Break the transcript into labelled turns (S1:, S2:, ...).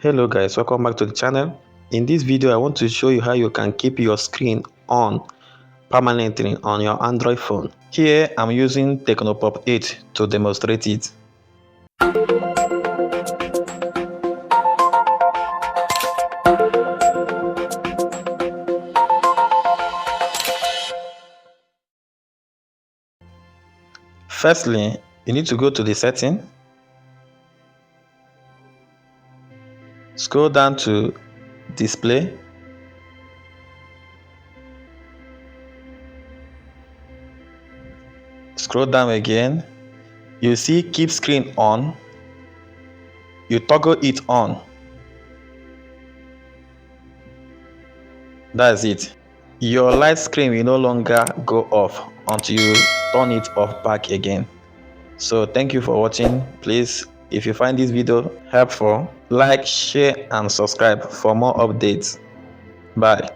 S1: Hello guys, welcome back to the channel. In this video I want to show you how you can keep your screen on permanently on your Android phone. Here I'm using Tecno Pop 8 to demonstrate it. Firstly, you need to go to the setting, scroll down to display, scroll down again, you see keep screen on, you toggle it on. That's it. Your light screen will no longer go off until you turn it off back again. So thank you for watching. Please, if you find this video helpful, like, share and subscribe for more updates. Bye.